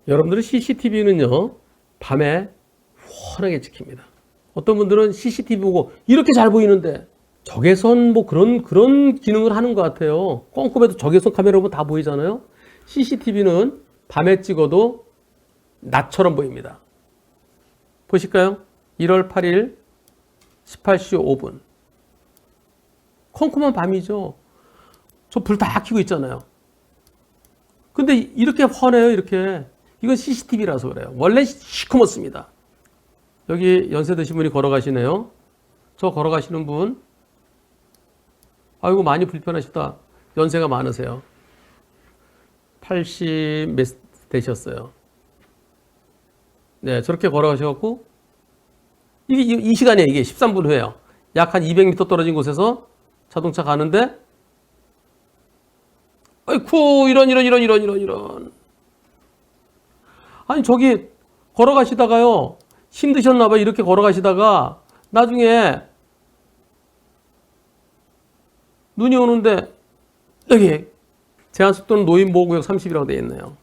여러분들은 CCTV는요, 밤에 훤하게 찍힙니다. 어떤 분들은 CCTV 보고 이렇게 잘 보이는데 적외선 뭐 그런 기능을 하는 것 같아요. 꼼꼼해도 적외선 카메라 보면 다 보이잖아요. CCTV는 밤에 찍어도 낮처럼 보입니다. 보실까요? 1월 8일 18시 5분. 컴컴한 밤이죠. 저 불 다 켜고 있잖아요. 근데 이렇게 훤해요, 이렇게. 이건 CCTV라서 그래요. 원래 시커멓습니다. 여기 연세 드신 분이 걸어가시네요. 저 걸어가시는 분. 아이고, 많이 불편하시다. 연세가 많으세요. 80 몇 되셨어요. 네, 저렇게 걸어가셔갖고, 이 시간이에요, 이게. 13분 후에요. 약 한 200m 떨어진 곳에서 자동차 가는데, 아이쿠, 이런. 아니, 저기, 걸어가시다가요, 힘드셨나봐요. 이렇게 걸어가시다가, 나중에, 눈이 오는데, 여기, 제한속도는 노인보호구역 30이라고 되어 있네요.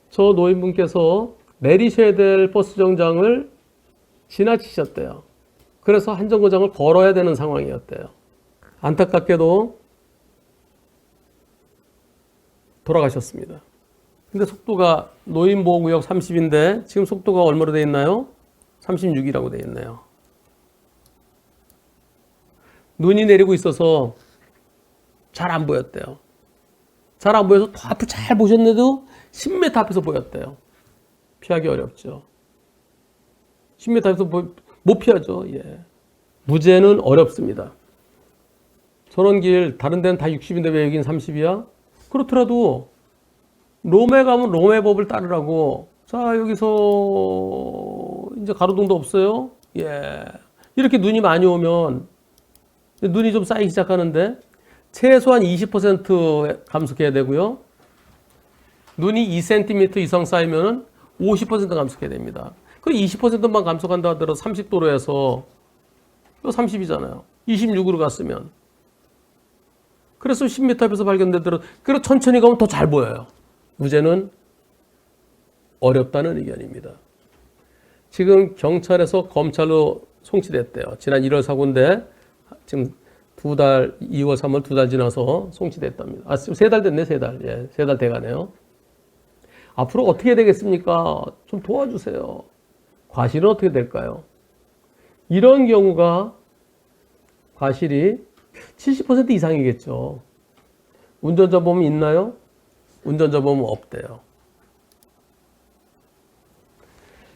저 노인분께서 내리셔야 될 버스 정장을 지나치셨대요. 그래서 한 정거장을 걸어야 되는 상황이었대요. 안타깝게도 돌아가셨습니다. 근데 속도가 노인보호구역 30인데 지금 속도가 얼마로 되어 있나요? 36이라고 되어 있네요. 눈이 내리고 있어서 잘 안 보였대요. 잘 안 보여서 더 앞을 잘 보셨는데도 10m 앞에서 보였대요. 피하기 어렵죠. 10m 앞에서 못 피하죠. 예. 무죄는 어렵습니다. 저런 길 다른 데는 다 60인데 왜 여긴 30이야? 그렇더라도 롬에 가면 롬의 법을 따르라고. 자, 여기서 이제 가로등도 없어요. 예. 이렇게 눈이 많이 오면 눈이 좀 쌓이기 시작하는데 최소한 20% 감속해야 되고요. 눈이 2cm 이상 쌓이면 50% 감속해야 됩니다. 그 20%만 감속한다 하더라도 30도로에서 30이잖아요. 26으로 갔으면. 그래서 10m 앞에서 발견되더라도 그리고 천천히 가면 더 잘 보여요. 무죄는 어렵다는 의견입니다. 지금 경찰에서 검찰로 송치됐대요. 지난 1월 사고인데 지금 2달, 2월, 3월 2달 지나서 송치됐답니다. 아, 3달 됐네, 3달. 예, 3달 돼가네요. 앞으로 어떻게 되겠습니까? 좀 도와주세요. 과실은 어떻게 될까요? 이런 경우가 과실이 70% 이상이겠죠. 운전자 보험 있나요? 운전자 보험은 없대요.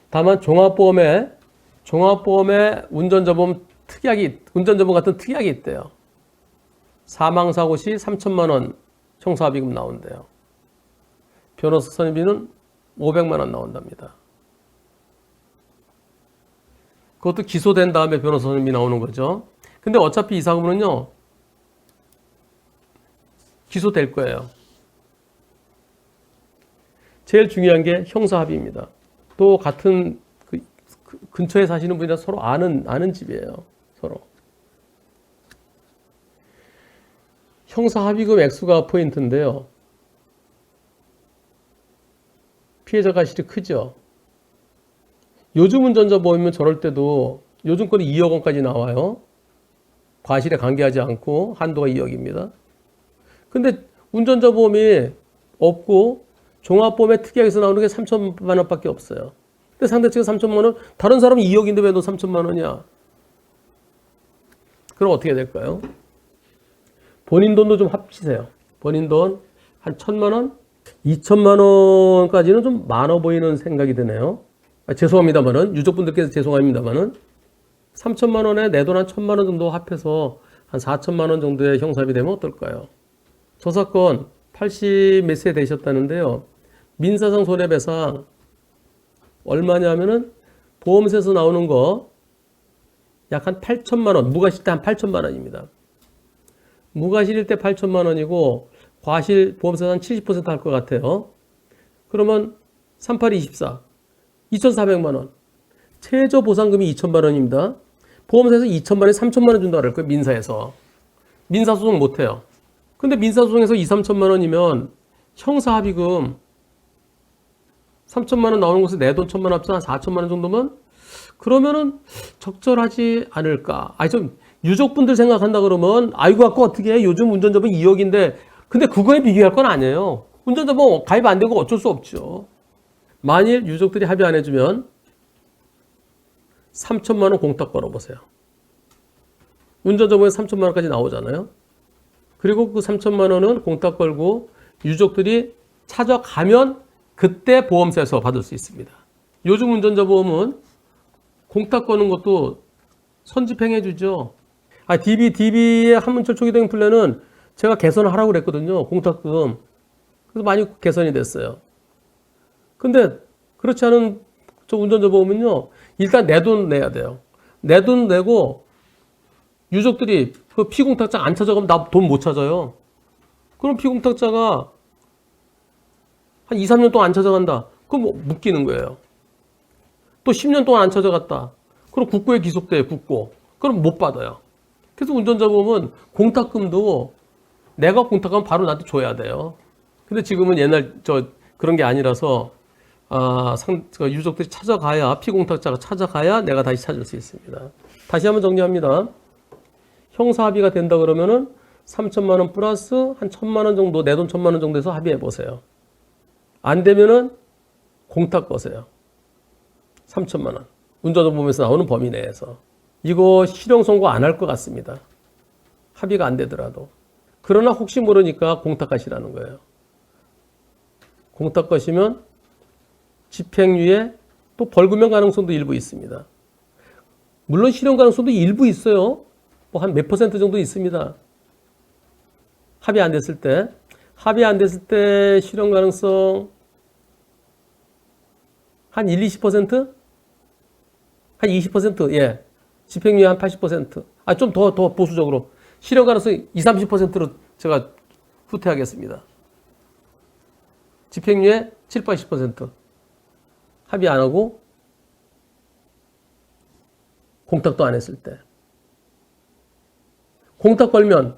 다만 종합보험에 운전자 보험 같은 특약이 있대요. 사망사고 시 3천만 원 형사합의금 나온대요. 변호사 선임비는 500만 원 나온답니다. 그것도 기소된 다음에 변호사 선임비 나오는 거죠. 근데 어차피 이 사고는요, 기소될 거예요. 제일 중요한 게 형사합의입니다. 또 같은 근처에 사시는 분이라 서로 아는 집이에요. 서로. 형사합의금 액수가 포인트인데요. 피해자 과실이 크죠. 요즘 운전자 보험이면 저럴 때도 요즘 거는 2억 원까지 나와요. 과실에 관계하지 않고 한도가 2억입니다. 근데 운전자 보험이 없고 종합보험의 특약에서 나오는 게 3천만 원밖에 없어요. 근데 상대측은 3천만 원, 다른 사람은 2억인데 왜 너 3천만 원이야? 그럼 어떻게 될까요? 본인 돈도 좀 합치세요. 본인 돈 한 1,000만 원? 2천만 원까지는 좀 많아 보이는 생각이 드네요. 죄송합니다만은, 유족분들께서 죄송합니다만은, 3천만 원에 내 돈 한 1,000만 원 정도 합해서 한 4천만 원 정도의 형사합의 되면 어떨까요? 저 사건 80 몇 세 되셨다는데요. 민사상 손해배상 얼마냐면은 보험세에서 나오는 거 약 한 8천만 원, 무과실 때 한 8천만 원입니다. 무과실일 때 8천만 원이고 과실 보험세에서 한 70% 할 것 같아요. 그러면 3824, 2,400만 원. 최저 보상금이 2천만 원입니다. 보험사에서 2천만 원에 3천만 원 준다고 할 거예요. 민사에서. 민사소송 못해요. 근데 민사소송에서 2, 3천만 원이면 형사합의금 3천만 원 나오는 곳에 내 돈 1천만 원 합쳐 한 4천만 원 정도면 그러면은 적절하지 않을까. 아니 좀 유족분들 생각한다 그러면 아이고 갖고 어떻게 해? 요즘 운전자분 2억인데 근데 그거에 비교할 건 아니에요. 운전자분 가입 안 되고 어쩔 수 없죠. 만일 유족들이 합의 안 해주면 3천만 원 공탁 걸어보세요. 운전자분에 3천만 원까지 나오잖아요. 그리고 그 3천만 원은 공탁 걸고 유족들이 찾아가면 그때 보험사에서 받을 수 있습니다. 요즘 운전자 보험은 공탁 거는 것도 선집행해 주죠. DB의 한문철 초기대응 플랜은 제가 개선을 하라고 그랬거든요. 공탁금. 그래서 많이 개선이 됐어요. 근데 그렇지 않은 저 운전자 보험은요. 일단 내 돈 내야 돼요. 내 돈 내고 유족들이 그 피공탁자 안 찾아가면 나 돈 못 찾아요. 그럼 피공탁자가 한 2, 3년 동안 안 찾아간다. 그럼 뭐 묶이는 거예요. 또 10년 동안 안 찾아갔다. 그럼 국고에 기속돼요. 국고. 그럼 못 받아요. 그래서 운전자 보험은 공탁금도 내가 공탁하면 바로 나한테 줘야 돼요. 근데 지금은 옛날 그런 게 아니라서 유족들이 찾아가야 피공탁자가 찾아가야 내가 다시 찾을 수 있습니다. 다시 한번 정리합니다. 형사 합의가 된다 그러면은 3천만 원 플러스 한 1천만 원 정도 내 돈 1천만 원 정도에서 합의해 보세요. 안 되면은 공탁 거세요. 3천만 원. 운전자 보험에서 나오는 범위 내에서. 이거 실형 선고 안 할 것 같습니다. 합의가 안 되더라도. 그러나 혹시 모르니까 공탁 가시라는 거예요. 공탁 거시면 집행유예 또 벌금형 가능성도 일부 있습니다. 물론 실형 가능성도 일부 있어요. 뭐 한 몇 퍼센트 정도 있습니다. 합의 안 됐을 때. 합의 안 됐을 때 실형 가능성 한 1, 20%? 한 20%? 예. 집행유예 한 80%. 좀 더 보수적으로. 실형 가능성 20, 30%로 제가 후퇴하겠습니다. 집행유예 7, 80%. 합의 안 하고 공탁도 안 했을 때. 공탁 걸면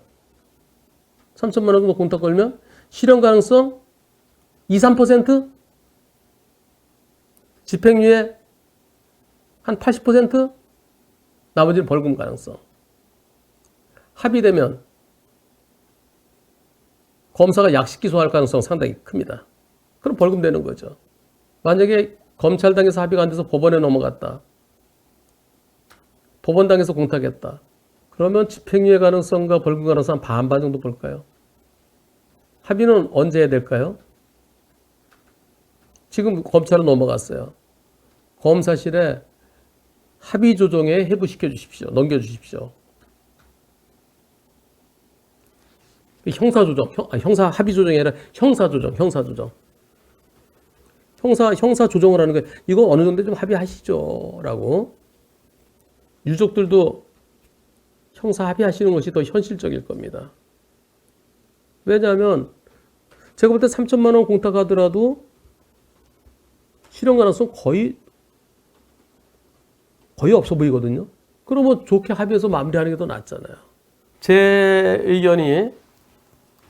3천만 원 정도 공탁 걸면 실형 가능성 2, 3%? 집행유예 한 80%? 나머지는 벌금 가능성. 합의되면 검사가 약식 기소할 가능성 상당히 큽니다. 그럼 벌금 되는 거죠. 만약에 검찰당에서 합의가 안 돼서 법원에 넘어갔다. 법원당에서 공탁했다. 그러면 집행유예 가능성과 벌금 가능성 한 반반 정도 볼까요? 합의는 언제 해야 될까요? 지금 검찰은 넘어갔어요. 검사실에 합의 조정에 해부시켜 주십시오. 넘겨 주십시오. 형사 조정, 형사 합의 조정이 아니라 형사 조정. 형사 조정을 하는 거예요. 이거 어느 정도 좀 합의하시죠. 라고. 유족들도 형사 합의하시는 것이 더 현실적일 겁니다. 왜냐하면 제가 볼 때 3천만 원 공탁하더라도 실형 가능성 거의 없어 보이거든요. 그러면 좋게 합의해서 마무리하는 게 더 낫잖아요. 제 의견이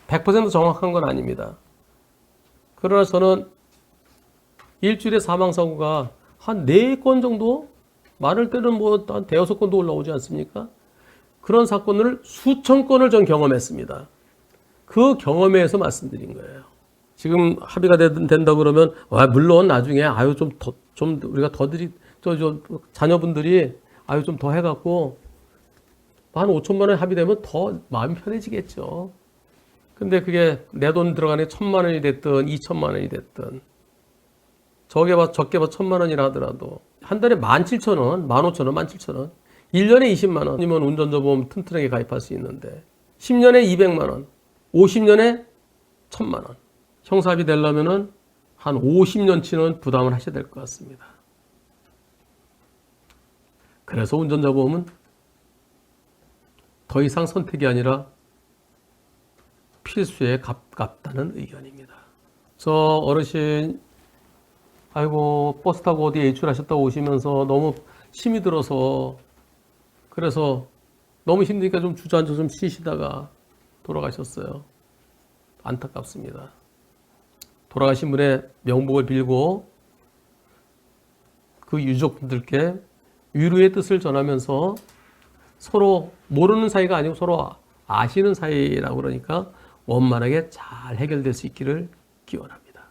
100% 정확한 건 아닙니다. 그러나 저는 일주일에 사망사고가 한 4건 정도? 많을 때는 뭐 한 대여섯 건도 올라오지 않습니까? 그런 사건을 수천 건을 전 경험했습니다. 그 경험에서 말씀드린 거예요. 지금 합의가 된다 그러면 물론 나중에 좀 우리가 더 자녀분들이 좀 더 해갖고 한 5천만 원 합의되면 더 마음이 편해지겠죠. 근데 그게 내 돈 들어가는 1,000만 원이 됐든 2천만 원이 됐든 적게 봐 1,000만 원이라 하더라도 한 달에 17,000원, 15,000원, 17,000원 1년에 20만 원이면 운전자 보험 튼튼하게 가입할 수 있는데 10년에 200만 원, 50년에 1,000만 원 형사합의 되려면은 한 50년치는 부담을 하셔야 될 것 같습니다. 그래서 운전자 보험은 더 이상 선택이 아니라 필수에 가깝다는 의견입니다. 저 어르신 버스 타고 어디 외출하셨다 오시면서 너무 힘이 들어서 그래서 너무 힘드니까 좀 주저앉아서 좀 쉬시다가 돌아가셨어요. 안타깝습니다. 돌아가신 분의 명복을 빌고 그 유족분들께 위로의 뜻을 전하면서 서로 모르는 사이가 아니고 서로 아시는 사이라고 그러니까 원만하게 잘 해결될 수 있기를 기원합니다.